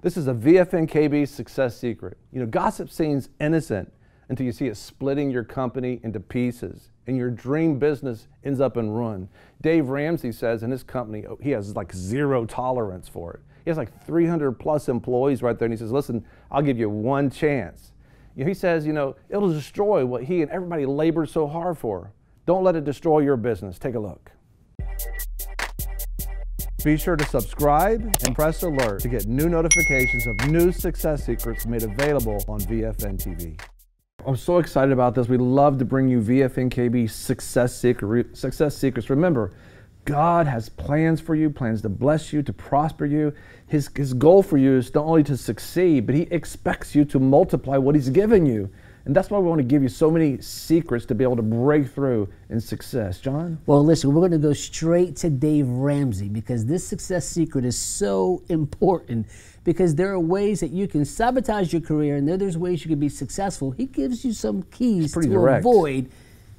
This is a VFNKB success secret. You know, gossip seems innocent until you see it splitting your company into pieces and your dream business ends up in ruin. Dave Ramsey says in his company, he has like zero tolerance for it. He has like 300 plus employees right there, and he says, listen, I'll give you one chance. You know, he says, you know, it'll destroy what he and everybody labors so hard for. Don't let it destroy your business. Take a look. Be sure to subscribe and press alert to get new notifications of new success secrets made available on VFN TV. I'm so excited about this. We love to bring you VFNKB success secrets. Remember, God has plans for you, plans to bless you, to prosper you. His goal for you is not only to succeed, but He expects you to multiply what He's given you. And that's why we want to give you so many secrets to be able to break through in success. John? Well, listen, we're going to go straight to Dave Ramsey because this success secret is so important because there are ways that you can sabotage your career and there's ways you can be successful. He gives you some keys to avoid.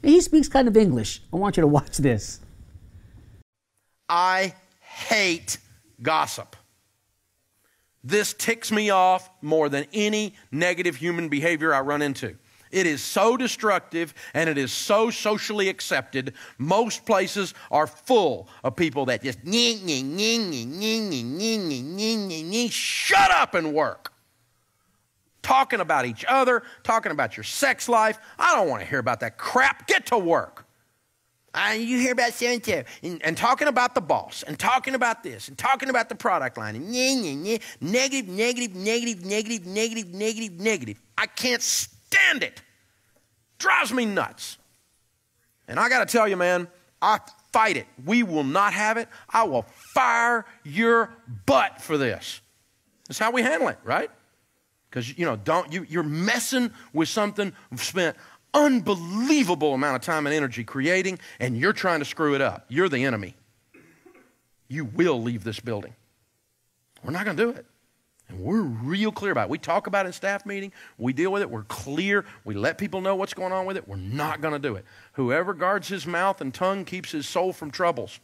And he speaks kind of English. I want you to watch this. I hate gossip. This ticks me off more than any negative human behavior I run into. It is so destructive and it is so socially accepted. Most places are full of people that just shut up and work. Talking about each other, talking about your sex life. I don't want to hear about that crap. Get to work. You hear about so-and-so, and talking about the boss, and talking about this, and talking about the product line, and negative, negative, negative, negative, negative, negative, negative. I can't stand it. Drives me nuts. And I got to tell you, man, I fight it. We will not have it. I will fire your butt for this. That's how we handle it, right? Because, you know, you're messing with something we've spent unbelievable amount of time and energy creating, and you're trying to screw it up. You're the enemy. You will leave this building. We're not going to do it. And we're real clear about it. We talk about it in staff meeting. We deal with it. We're clear. We let people know what's going on with it. We're not going to do it. Whoever guards his mouth and tongue keeps his soul from troubles.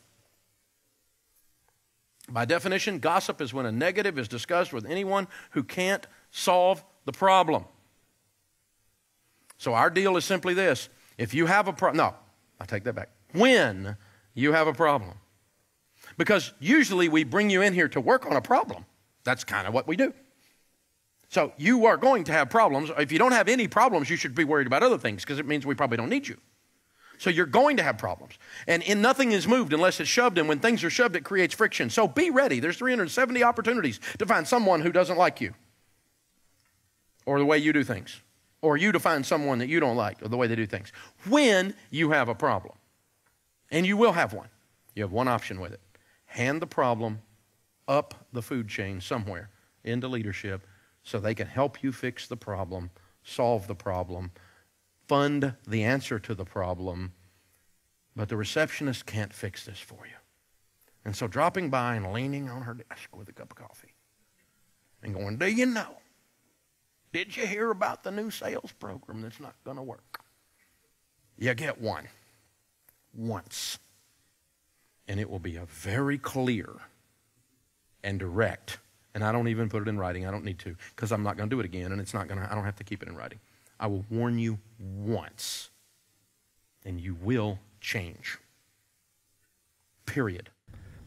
By definition, gossip is when a negative is discussed with anyone who can't solve the problem. So our deal is simply this. If you have a problem, no, I take that back. When you have a problem. Because usually we bring you in here to work on a problem. That's kind of what we do. So you are going to have problems. If you don't have any problems, you should be worried about other things because it means we probably don't need you. So you're going to have problems. And nothing is moved unless it's shoved, and when things are shoved, it creates friction. So be ready. There's 370 opportunities to find someone who doesn't like you or the way you do things. Or you to find someone that you don't like or the way they do things. When you have a problem, and you will have one, you have one option with it. Hand the problem up the food chain somewhere into leadership so they can help you fix the problem, solve the problem, fund the answer to the problem, but the receptionist can't fix this for you. And so dropping by and leaning on her desk with a cup of coffee and going, do you know? Did you hear about the new sales program that's not going to work? You get one. Once. And it will be a very clear and direct. And I don't even put it in writing. I don't need to because I'm not going to do it again. And I don't have to keep it in writing. I will warn you once. And you will change. Period.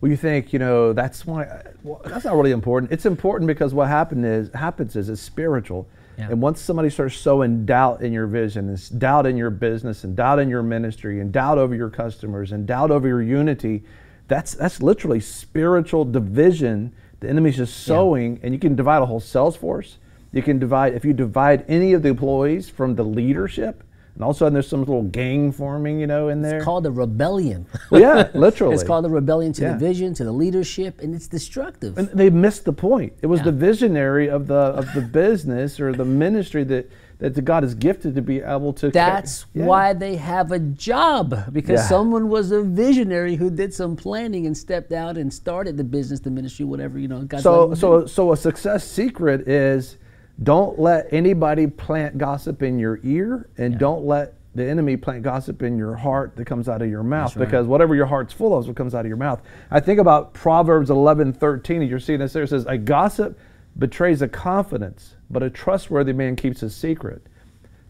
Well, you think, you know, that's why, well, that's not really important. It's important because what happens is it's spiritual. Yeah. And once somebody starts sowing doubt in your vision, and doubt in your business, and doubt in your ministry, and doubt over your customers, and doubt over your unity, that's literally spiritual division. The enemy's just sowing, and you can divide a whole sales force. You can divide, if you divide any of the employees from the leadership, and all of a sudden there's some little gang forming, you know, in there. It's called a rebellion. Well, yeah, literally. It's called a rebellion to the vision, to the leadership, and it's destructive. And they missed the point. It was the visionary of the business or the ministry that God has gifted to be able to. That's why they have a job, because someone was a visionary who did some planning and stepped out and started the business, the ministry, whatever, you know. So a success secret is, don't let anybody plant gossip in your ear, and don't let the enemy plant gossip in your heart that comes out of your mouth, because whatever your heart's full of is what comes out of your mouth. I think about Proverbs 11:13, and you're seeing this there. It says, a gossip betrays a confidence, but a trustworthy man keeps his secret.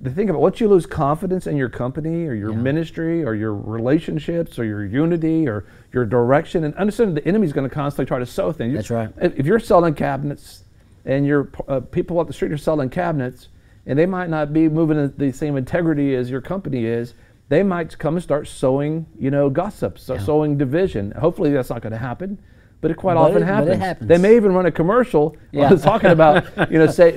The thing about, once you lose confidence in your company or your ministry or your relationships or your unity or your direction, and understand the enemy's going to constantly try to sow things. That's right. If you're selling cabinets and your people up the street are selling cabinets, and they might not be moving in the same integrity as your company is, they might come and start sowing, gossip, sowing division. Hopefully that's not going to happen, but it quite often happens. But it happens. They may even run a commercial talking about,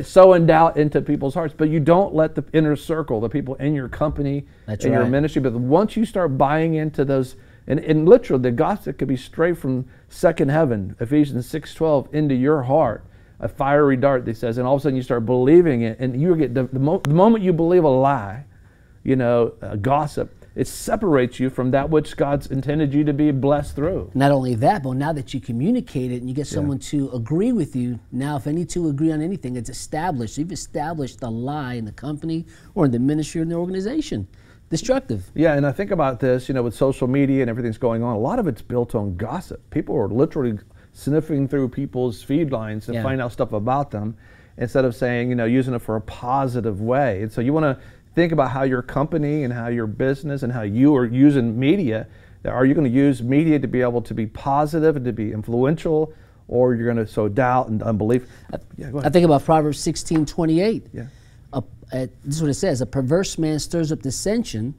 sowing doubt into people's hearts. But you don't let the inner circle, the people in your company, your ministry. But once you start buying into those, and literally the gossip could be straight from second heaven, Ephesians 6:12, into your heart. A fiery dart, they says, and all of a sudden you start believing it, and you get the moment you believe a lie, gossip, it separates you from that which God's intended you to be blessed through. Not only that, but now that you communicate it and you get someone to agree with you, now if any two agree on anything, it's established. You've established the lie in the company or in the ministry or in the organization. Destructive. Yeah, and I think about this, with social media and everything's going on, a lot of it's built on gossip. People are literally sniffing through people's feed lines to find out stuff about them instead of saying, using it for a positive way. And so you want to think about how your company and how your business and how you are using media. Are you going to use media to be able to be positive and to be influential, or you're going to sow doubt and unbelief? Go ahead. I think about Proverbs 16:28. Yeah. This is what it says: a perverse man stirs up dissension,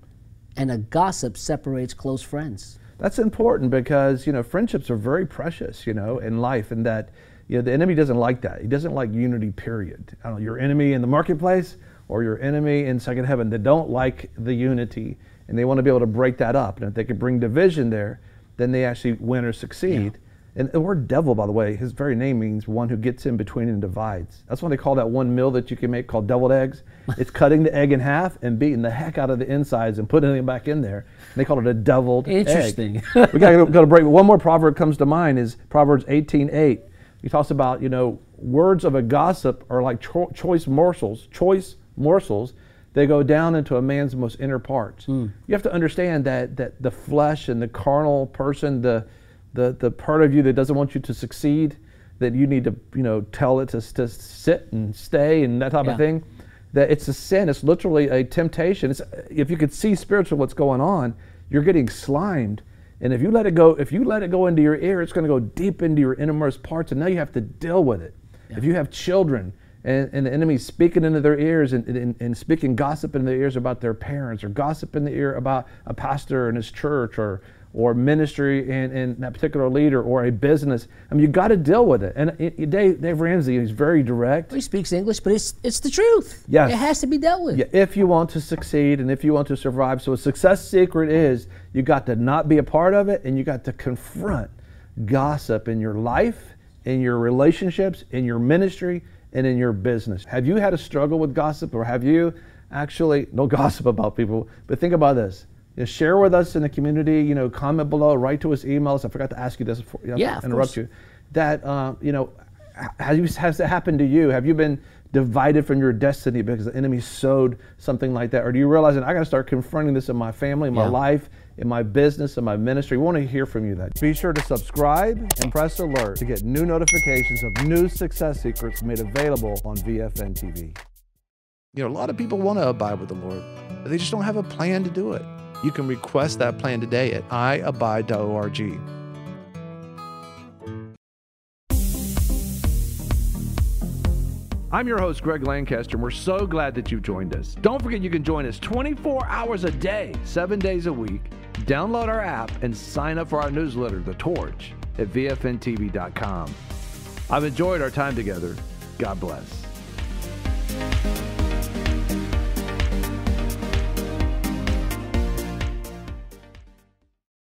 and a gossip separates close friends. That's important because, friendships are very precious, in life, and that, the enemy doesn't like that. He doesn't like unity, period. I don't know, your enemy in the marketplace or your enemy in second heaven, they don't like the unity, and they want to be able to break that up. And if they can bring division there, then they actually win or succeed. Yeah. And the word devil, by the way, his very name means one who gets in between and divides. That's why they call that one meal that you can make called deviled eggs. It's cutting the egg in half and beating the heck out of the insides and putting it back in there. And they call it a deviled egg. Interesting. We got to go to break. One more proverb comes to mind is Proverbs 18:8. He talks about, words of a gossip are like choice morsels. They go down into a man's most inner parts. You have to understand that the flesh and the carnal person, the part of you that doesn't want you to succeed, that you need to tell it to sit and stay and that type of thing, that it's a sin. It's literally a temptation. If you could see spiritually what's going on, you're getting slimed. And if you let it go into your ear, it's going to go deep into your innermost parts, and now you have to deal with it. Yeah. If you have children and the enemy's speaking into their ears and speaking gossip in their ears about their parents, or gossip in the ear about a pastor in his church, or ministry and that particular leader, or a business, you got to deal with it. And Dave Ramsey is very direct. He speaks English, but it's the truth. Yes. It has to be dealt with. Yeah, if you want to succeed and if you want to survive. So a success secret is you got to not be a part of it, and you got to confront gossip in your life, in your relationships, in your ministry, and in your business. Have you had a struggle with gossip, or have you actually, no gossip about people, but think about this. Share with us in the community, comment below, write to us, email us. I forgot to ask you this before interrupt you. That, has it happened to you? Have you been divided from your destiny because the enemy sowed something like that? Or do you realize that I got to start confronting this in my family, in my life, in my business, in my ministry? We want to hear from you. That. Be sure to subscribe and press alert to get new notifications of new success secrets made available on VFN TV. A lot of people want to abide with the Lord, but they just don't have a plan to do it. You can request that plan today at iabide.org. I'm your host, Greg Lancaster, and we're so glad that you've joined us. Don't forget you can join us 24 hours a day, 7 days a week. Download our app and sign up for our newsletter, The Torch, at vfntv.com. I've enjoyed our time together. God bless.